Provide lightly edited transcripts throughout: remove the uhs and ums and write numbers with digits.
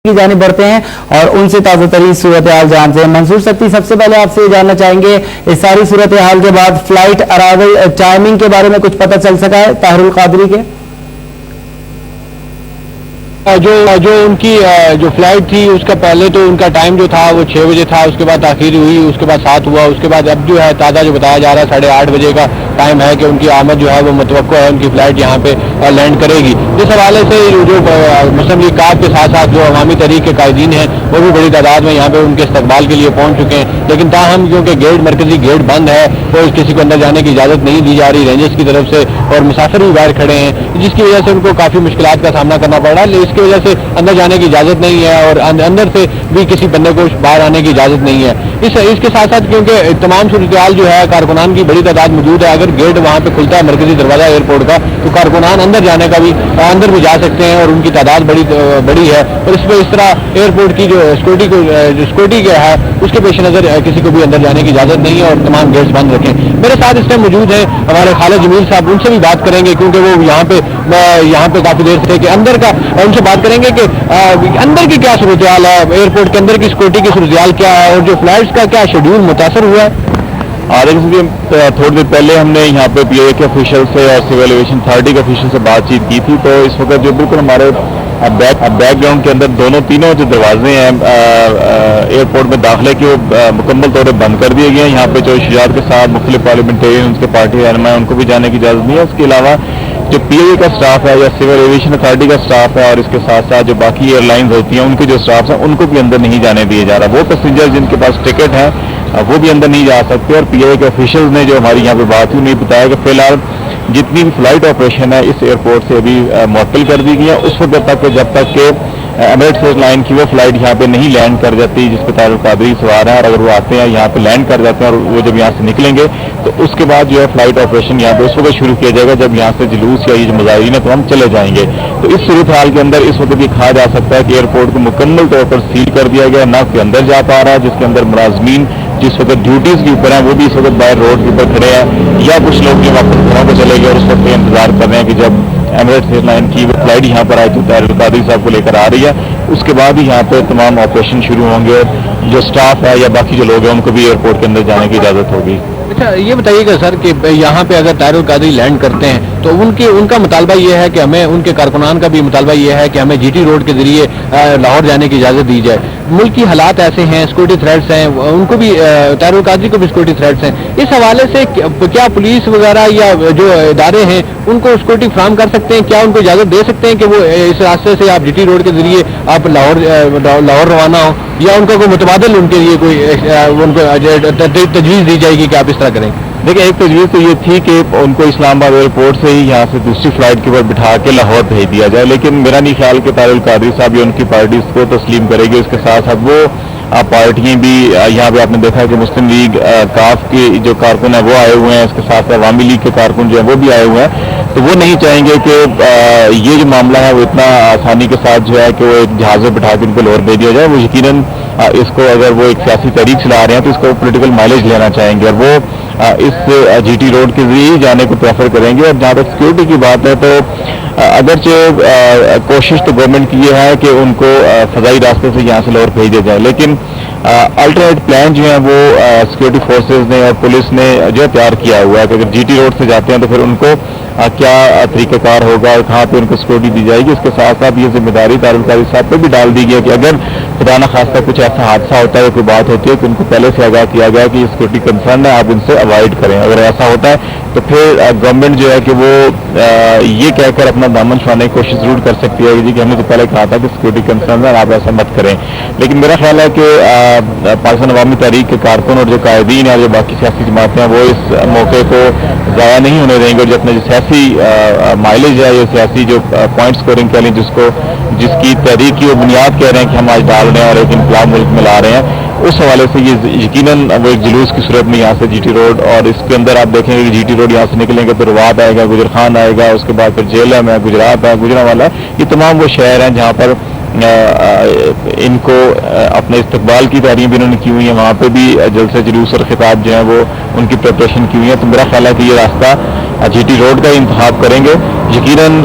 की जानिब बढ़ते हैं और उनसे ताज़ा तरीन सूरत हाल जानते हैं। मंसूर सक्ती, सबसे पहले आपसे ये जानना चाहेंगे, इस सारी सूरत हाल के बाद फ्लाइट अराइवल टाइमिंग के बारे में कुछ पता चल सका है ताहिरुल कादरी के? जो उनकी जो फ्लाइट थी उसका पहले तो उनका टाइम जो था वो 6 बजे था, उसके बाद ताखीर हुई, उसके बाद 7 हुआ, उसके बाद अब जो है ताज़ा जो बताया जा रहा है 8:30 बजे का टाइम है कि उनकी आमद जो है वो मुतवक्को है, उनकी फ्लाइट यहाँ पे लैंड करेगी। जिस हवाले से जो मुस्लिम लीग काफ के साथ साथ जो अवामी तहरीक के कायदीन हैं वो भी बड़ी तादाद में यहाँ पे उनके इस्तकबाल के लिए पहुँच चुके हैं, लेकिन ताहम क्योंकि मरकजी गेट बंद है तो किसी को अंदर जाने की इजाज़त नहीं दी जा रही रेंजर्स की तरफ से, और मुसाफिर भी बाहर खड़े हैं, जिसकी वजह से उनको काफ़ी मुश्किलात का सामना करना पड़ रहा है। इसकी वजह से अंदर जाने की इजाज़त नहीं है और अंदर से भी किसी बंदे को बाहर आने की इजाज़त नहीं है। इसके साथ साथ क्योंकि तमाम सूरत जो है कारकुनान की बड़ी तादाद मौजूद है, अगर गेट वहाँ पे खुलता है मरकजी दरवाज़ा एयरपोर्ट का तो कारकुनान अंदर जाने का भी अंदर भी जा सकते हैं और उनकी तादाद बड़ी है। और इस तरह एयरपोर्ट की जो सिक्योरिटी है उसके पेश नज़र किसी को भी अंदर जाने की इजाज़त नहीं है और तमाम गेट्स बंद रखें। मेरे साथ इस टाइम मौजूद हैं हमारे खालिद जमील साहब, उनसे भी बात करेंगे क्योंकि वो यहाँ पे काफ़ी देर से कि अंदर का, उनसे बात करेंगे कि अंदर की क्या सूरत हाल है, एयरपोर्ट के अंदर की सिक्योरिटी की सूरत हाल क्या है और जो फ्लाइट्स का क्या शेड्यूल मुतासर हुआ है। थोड़ी देर पहले हमने यहाँ पे पीए के ऑफिशियल से और सिविल एविएशन अथॉरिटी के ऑफिशियल से बातचीत की थी, तो इस वक्त जो बिल्कुल हमारे बैकग्राउंड के अंदर तीनों जो दरवाजे हैं एयरपोर्ट में दाखिले की वो मुकम्मल तौर पर बंद कर दिए गए हैं। यहाँ पे जो शुजात के साथ मुख्तलिफ पार्लियामेंटेरियन उनके पार्टी रहनुमा है उनको भी जाने की इजाज़त नहीं है। इसके अलावा जो पीए का स्टाफ है या सिविल एविएशन अथॉरिटी का स्टाफ है और इसके साथ साथ जो बाकी एयरलाइंस होती हैं उनके जो स्टाफ हैं उनको भी अंदर नहीं जाने दिया जा रहा। वो पैसेंजर जिनके पास टिकट है वो भी अंदर नहीं जा सकते। और पीए के ऑफिशियल्स ने जो हमारी यहाँ पे बात हुई नहीं बताया कि फिलहाल जितनी भी फ्लाइट ऑपरेशन है इस एयरपोर्ट से अभी मुअत्तल कर दी गई है उस वक्त तक जब तक कि एमिरेट्स एयरलाइन की वो फ्लाइट यहाँ पे नहीं लैंड कर जाती जिस पे तारुल कादरी सवार है, और अगर वो आते हैं यहाँ पे लैंड कर जाते हैं और वो जब यहाँ से निकलेंगे तो उसके बाद जो है फ्लाइट ऑपरेशन यहाँ पे उस वक्त शुरू किया जाएगा जब यहाँ से जुलूस या ये जो मुजाहिरीन है तो हम चले जाएंगे। तो इस सूरत हाल के अंदर इस वक्त भी कहा जा सकता है कि एयरपोर्ट को मुकम्मल तौर पर सील कर दिया गया, ना कोई अंदर जा पा रहा है, जिसके अंदर मुलाजमीन जिस वक्त ड्यूटीज के ऊपर हैं वो भी इस वक्त बाहर रोड के ऊपर खड़े हैं, या कुछ लोग जो वापस घरों पर चले गए और उस वक्त इंतजार कर रहे हैं कि जब एमिरेट्स एयरलाइन की फ्लाइट यहाँ पर आई तो तारुल कादरी साहब को लेकर आ रही है, उसके बाद ही यहाँ पे तमाम ऑपरेशन शुरू होंगे। जो स्टाफ है या बाकी जो लोग हैं उनको भी एयरपोर्ट के अंदर जाने की इजाज़त होगी। अच्छा, ये बताइएगा सर कि यहाँ पे अगर तारुल कादरी लैंड करते हैं तो उनका मुतालबा ये है कि हमें, उनके कारकुनान का भी मुतालबा ये है कि हमें जीटी रोड के जरिए लाहौर जाने की इजाज़त दी जाए। मुल्क की हालात ऐसे हैं, सिक्योरिटी थ्रेट्स हैं, उनको भी तारुल कादरी को भी सिक्योरिटी थ्रेट्स हैं। इस हवाले से क्या पुलिस वगैरह या जो इदारे हैं उनको सिक्योरिटी फ्राहम कर सकते हैं? क्या उनको इजाज़त दे सकते हैं कि वो इस रास्ते से आप जीटी रोड के जरिए आप लाहौर रवाना हो, या उनको कोई मुतबादल उनके लिए कोई उनको तजवीज़ दी जाएगी कि आप इस तरह करें? देखिए, एक तजवीज़ तो ये थी कि उनको इस्लामाबाद एयरपोर्ट से ही यहाँ से दूसरी फ्लाइट के ऊपर बिठा के लाहौर भेज दिया जाए, लेकिन मेरा नहीं ख्याल कि तारुल कादरी साहब या उनकी पार्टी इसको तस्लीम करेगी। उसके साथ साथ वो पार्टियाँ भी यहाँ पे आपने देखा कि मुस्लिम लीग काफ के जो कारकुन है वो आए हुए हैं, इसके साथ अवामी लीग के कारकुन जो है वो भी आए हुए हैं, तो वो नहीं चाहेंगे कि ये जो मामला है वो इतना आसानी के साथ जो है कि वो एक जहाज़ में बिठा के उनको लाहौर भेज दिया जाए। वो यकीनन इसको अगर वो एक सियासी तहरीक चला रहे हैं तो इसको पोलिटिकल माइलेज लेना चाहेंगे और वो इस जीटी रोड के जरिए ही जाने को प्रेफर करेंगे। और जहाँ तक सिक्योरिटी की बात है तो अगरचे कोशिश तो गवर्नमेंट की ये है कि उनको फ़ज़ाई रास्ते से यहाँ से लाहौर भेजा जाए, लेकिन अल्टरनेट प्लान जो है वो सिक्योरिटी फोर्सेज ने और पुलिस ने जो तैयार किया हुआ है कि अगर जीटी रोड से जाते हैं तो फिर उनको क्या तरीक़ाकार होगा और कहाँ पे उनको सिक्योरिटी दी जाएगी। इसके साथ साथ ये जिम्मेदारी तारुल कादरी साहब पे भी डाल दी गई है कि अगर खुदा न खास्ता कुछ ऐसा हादसा होता है, कोई बात होती है, तो उनको पहले से आगाह किया गया कि ये सिक्योरिटी कंसर्न है, आप इनसे अवॉइड करें। अगर ऐसा होता है तो फिर गवर्नमेंट जो है कि वो ये कहकर अपना दामन छुड़ाने की कोशिश जरूर कर सकती है कि हमने तो पहले कहा था कि सिक्योरिटी कंसर्न है, आप ऐसा मत करें। लेकिन मेरा ख्याल है कि पाकिस्तान अवामी तहरीक के कारकुन और जो कायदीन है, जो बाकी सियासी जमातें हैं, वो इस मौके को ज़ाया नहीं होने देंगे और जो अपने जो सियासी माइलेज है या सियासी जो पॉइंट स्कोरिंग कह लें जिसकी तहरीक की वो बुनियाद कह रहे हैं कि हम आज डाल रहे हैं और एक इनकलाब मुल्क में ला रहे हैं, उस हवाले से ये यकीनन वो एक जुलूस की सूरत में यहाँ से जीटी रोड, और इसके अंदर आप देखेंगे कि जीटी रोड यहाँ से निकलेंगे तो रवात आएगा, गुजर खान आएगा, उसके बाद फिर जेलम है, गुजरात है, गुजरांवाला, ये तमाम वो शहर हैं जहाँ पर इनको अपने इस्तकबाल की तैयारियां भी इन्होंने की हुई हैं। वहाँ पे भी जलसे जुलूस और खिताब जो है वो उनकी प्रिपरेशन की हुई है। तो मेरा ख्याल है कि ये रास्ता GT रोड का इंतखाब करेंगे। यकीनन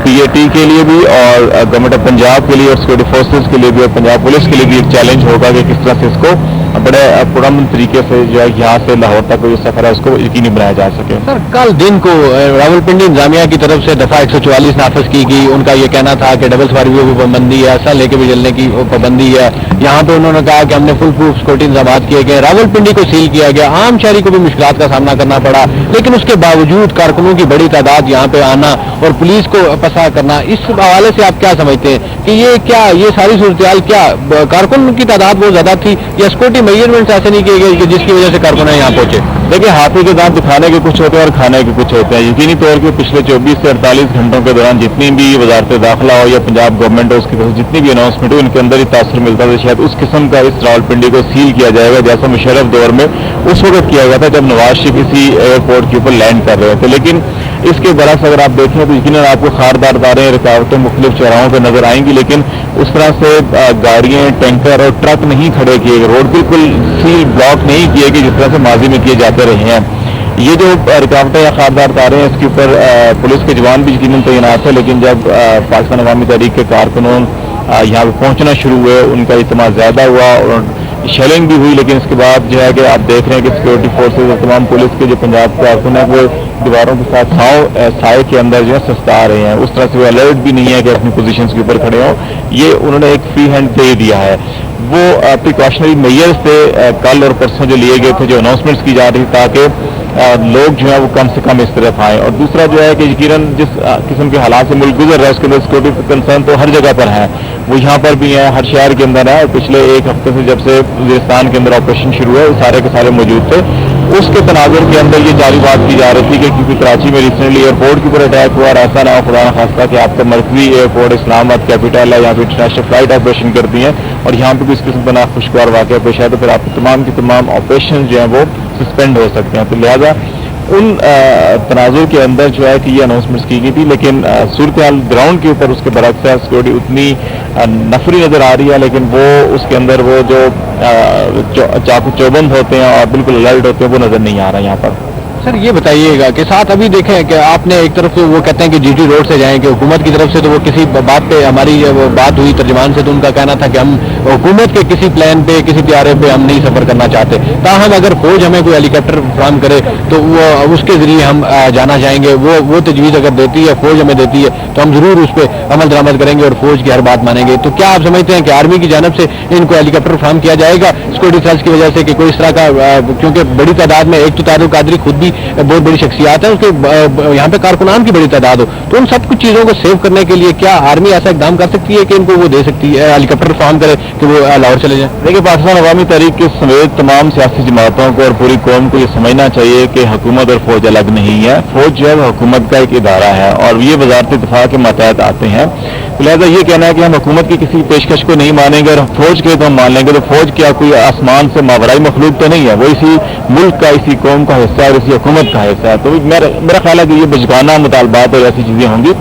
PAT के लिए भी और गवर्नमेंट ऑफ पंजाब के लिए और सिक्योरिटी फोर्सेस के लिए भी और पंजाब पुलिस के लिए भी एक चैलेंज होगा कि किस तरह से इसको बड़े पुरअमन तरीके से जो है यहाँ से लाहौर तक जो सफर है उसको यकीनी बनाया जा सके। सर, कल दिन को रावलपिंडी इंतजामिया की तरफ से दफा 144 नाफिज की गई। उनका ये कहना था कि डबल सवारी भी पाबंदी है, ऐसा लेके भी चलने की पाबंदी है। यहाँ पे उन्होंने कहा कि हमने फुल प्रूफ सिक्योरिटी इंतजाम किए गए, रावलपिंडी को सील किया गया, आम शहरी को भी मुश्किलात का सामना करना पड़ा, लेकिन उसके बावजूद कारकुनों की बड़ी तादाद यहाँ पे आना और पुलिस को पसा करना, इस हवाले से आप क्या समझते हैं कि ये सारी सूरत क्या कारकुन की तादाद बहुत ज्यादा थी या सिक्योरिटी मेजरमेंट्स ऐसे नहीं किए गए कि जिसकी वजह से कारकुन यहाँ पहुंचे? देखिए, हाथी के दांत दिखाने के कुछ होते हैं और खाने के कुछ होते हैं। यकीनी तौर पर पिछले 24 से 48 घंटों के दौरान जितनी भी वजारत दाखिला हो या पंजाब गवर्नमेंट हो उसकी तरफ से जितनी भी अनाउंसमेंट हो, उनके अंदर ही तासर मिलता था शायद उस किस्म का इस रावलपिंडी को सील किया जाएगा जैसा मुशर्रफ दौर में उस वक्त किया गया था जब नवाज शरीफ इसी एयरपोर्ट के ऊपर लैंड कर रहे थे। लेकिन इसके बरस अगर आप देखें तो यकीनन आपको खारदार तारें, रुकावटें मुख्तलिफ चौराहों पर नजर आएंगी, लेकिन उस तरह से गाड़ियां, टैंकर और ट्रक नहीं खड़े किए गए, रोड बिल्कुल सील ब्लॉक नहीं किए गए जिस तरह से माजी में किए जाते रहे हैं। ये जो रुकावटें या खारदार तारें हैं इसके ऊपर पुलिस के जवान भी यकीनन तैनात है, लेकिन जब पाकिस्तान अवामी तहरीक के कारकुनों यहाँ पर पहुँचना शुरू हुए, उनका इत्तेमाद ज़्यादा हुआ और शेलिंग भी हुई। लेकिन इसके बाद जो है कि आप देख रहे हैं कि सिक्योरिटी फोर्सेज और तमाम पुलिस के जो पंजाब के कारकुन हैं वो दीवारों के साथ साए के अंदर जो है सस्ता रहे हैं। उस तरह से वो अलर्ट भी नहीं है कि अपनी पोजीशंस के ऊपर खड़े हों। ये उन्होंने एक फ्री हैंड दे दिया है। वो प्रिकॉशनरी मेजर्स थे कल और परसों जो लिए गए थे, जो अनाउंसमेंट्स की जा रही थी ताकि लोग जो है वो कम से कम इस तरफ आएँ। और दूसरा जो है कि यकीनन जिस किस्म के हालात से मुल्क गुजर रहा है उसके अंदर सिक्योरिटी कंसर्न तो हर जगह पर है, वो यहाँ पर भी है, हर शहर के अंदर है। और पिछले एक हफ्ते से जब से वज़ीरिस्तान के अंदर ऑपरेशन शुरू है वो सारे के सारे मौजूद थे। उसके तनाजुर के अंदर ये जारी बात की जा रही थी कि क्योंकि कराची में रिसेंटली एयरपोर्ट के ऊपर अटैक हुआ और ऐसा ना हो खुदा न खास्ता कि आपका मरकजी एयरपोर्ट इस्लामाबाद कैपिटल है, यहाँ पे इंटरनेशनल फ्लाइट ऑपरेशन करती हैं और यहाँ पे भी इस किस्म का नाखुशगवार वाक़या पेश आया तो फिर आपके तमाम के तमाम ऑपरेशन जो हैं वो सस्पेंड हो सकते हैं। तो लिहाजा उन तनाजुर के अंदर जो है कि ये अनाउंसमेंट्स की गई थी, लेकिन सूरत हाल ग्राउंड के ऊपर उसके बरक्स है, सिक्योरिटी उतनी नफरी नज़र आ रही है, लेकिन वो उसके अंदर वो जो चाकू चौबंद होते हैं और बिल्कुल अलर्ट होते हैं वो नज़र नहीं आ रहा है यहाँ पर। सर, ये बताइएगा कि साथ अभी देखें कि आपने एक तरफ से वो कहते हैं कि GT रोड से जाएं कि हुकूमत की तरफ से तो वो किसी बात पे हमारी वो बात हुई तर्जमान से तो उनका कहना था कि हम हुकूमत के किसी प्लान पे किसी त्यारे पे हम नहीं सफर करना चाहते, ताहम अगर फौज हमें कोई हेलीकॉप्टर फराहम करे तो वो उसके जरिए हम जाना चाहेंगे। वो तजवीज़ अगर देती है, फौज हमें देती है तो हम जरूर उस पर अमल दरामद करेंगे और फौज की हर बात मानेंगे। तो क्या आप समझते हैं कि आर्मी की जानब से इनको हेलीकॉप्टर फराहम किया जाएगा सिक्योरिटी थ्रेट्स की वजह से कि कोई इस तरह का, क्योंकि बड़ी तादाद में एक तो तारुल कादरी खुद भी बहुत बड़ी शख्सियात है, उसके यहाँ पे कारकुनान की बड़ी तादाद हो, तो उन सब कुछ चीजों को सेव करने के लिए क्या आर्मी ऐसा इकदाम कर सकती है कि इनको वो दे सकती है, हेलीकॉप्टर फराहम करे कि वो लाहौर चले जाए? देखिए, पाकिस्तान अवामी तहरीक के समेत तमाम सियासी जमातों को और पूरी कौम को ये समझना चाहिए कि हुकूमत और फौज अलग नहीं है। फौज जो है हुकूमत का एक इदारा है और ये वजारत दिफा के मातहत आते हैं। तो लिहाजा ये कहना है कि हम हुकूमत की किसी पेशकश को नहीं मानेंगे और फौज के तो हम मान लेंगे, तो फौज क्या कोई आसमान से मावराई मखलूक तो नहीं है, वो इसी मुल्क का, इसी कौम का हिस्सा है और इसी हुकूमत का हिस्सा है। तो मेरा ख्याल है कि ये बचगाना मुतालबात और ऐसी चीज़ें होंगी,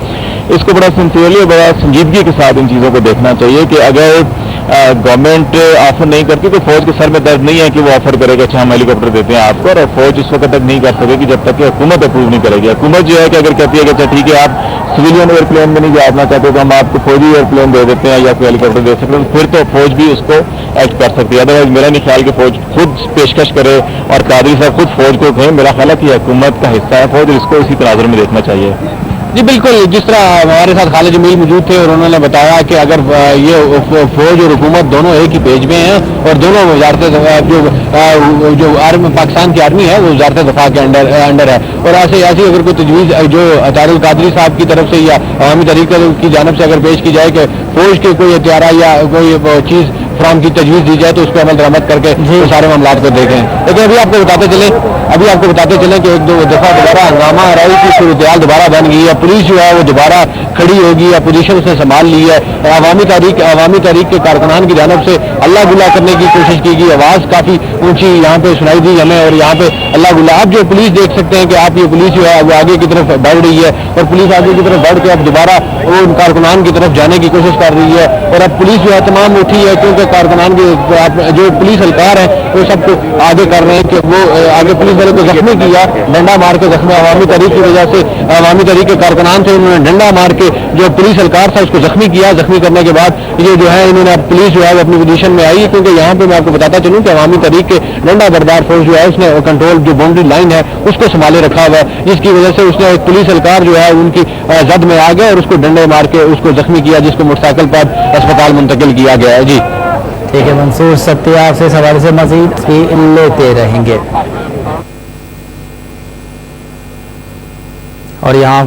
इसको बड़ा सिंसियरली, बड़ा संजीदगी के साथ इन चीज़ों को देखना चाहिए कि अगर गवर्नमेंट ऑफर नहीं करती तो फौज के सर में दर्द नहीं है कि वो ऑफर करेगा अच्छा हम हेलीकॉप्टर देते हैं आपको, और फौज उस वक्त तक नहीं कर सकेगी जब तक कि हुकूमत अप्रूव नहीं करेगी। हुकूमत जो है कि अगर कहती है कि अच्छा ठीक है आप सिविलियन एयरप्लेन में नहीं जाना चाहते तो हम आपको फौजी एयरप्लेन दे देते हैं या कोई हेलीकॉप्टर दे सकते हैं, तो फिर तो फौज भी उसको एक्ट कर सकती है। अदरवाइज मेरा नहीं ख्याल कि फौज खुद पेशकश करे और कादरी साहब खुद फौज को कहें। मेरा ख्याल है कि हुकूमत का हिस्सा है फौज, इसको इसी तनाजुर में देखना चाहिए। जी बिल्कुल, जिस तरह हमारे साथ खालिद जमील मौजूद थे और उन्होंने बताया कि अगर ये फौज और हुकूमत दोनों एक ही पेज में हैं और दोनों वजारत जो आर्मी पाकिस्तान की आर्मी है वो वजारत दफा के अंडर है, और ऐसी अगर कोई तजवीज़ जो तारुल कादरी साहब की तरफ से या अवामी तहरीक की जानब से अगर पेश की जाए कि फौज के कोई हथियारा या कोई चीज़ फराहम की तजवीज़ दी जाए तो उस पर अमल दरामद करके वो सारे मामला को देखें। लेकिन अभी आपको बताते चलें कि एक दो दफ़ा दोबारा हंगामा आराई की सूरत दोबारा बन गई है, पुलिस जो है वो दोबारा खड़ी होगी या पोजीशन उसने संभाल ली है। अवामी तहरीक के कारकुनान की जानब से अल्लाह गुला करने की कोशिश की गई, आवाज़ काफ़ी ऊंची यहाँ पे सुनाई दी हमें और यहाँ पे अल्लाह गुला। आप जो पुलिस देख सकते हैं कि आप ये पुलिस जो है वो आगे की तरफ बढ़ रही है और पुलिस आगे की तरफ बढ़ के अब दोबारा वो कारकुनान की तरफ जाने की कोशिश कर रही है और अब पुलिस जो है तमाम उठी है, क्योंकि کارکنان کی جو پولیس اہلکار ہیں وہ سب کو آگے کر رہے ہیں کہ وہ آگے پولیس والے کو زخمی کیا، ڈنڈا مار کے زخمی، عوامی تحریک کی وجہ سے عوامی تحریک کے کارکنان تھے، انہوں نے ڈنڈا مار کے جو پولیس اہلکار تھا اس کو زخمی کیا. زخمی کرنے کے بعد یہ جو ہے انہوں نے پولیس جو ہے وہ اپنی پوزیشن میں آئی، کیونکہ یہاں پہ میں آپ کو بتاتا چلوں کہ عوامی تحریک کے ڈنڈا بردار فورس جو ہے اس نے کنٹرول جو باؤنڈری لائن ہے اس کو سنبھالے رکھا ہوا ہے، جس کی وجہ سے اس نے ایک پولیس اہلکار جو ہے ان کی زد میں آ گیا اور اس کو ڈنڈے مار کے اس کو زخمی کیا، جس کو موٹر سائیکل پر اسپتال منتقل کیا گیا ہے. جی ٹھیک ہے منصور سکتی آپ سے اس حوالے سے مزید لیتے رہیں گے. اور یہاں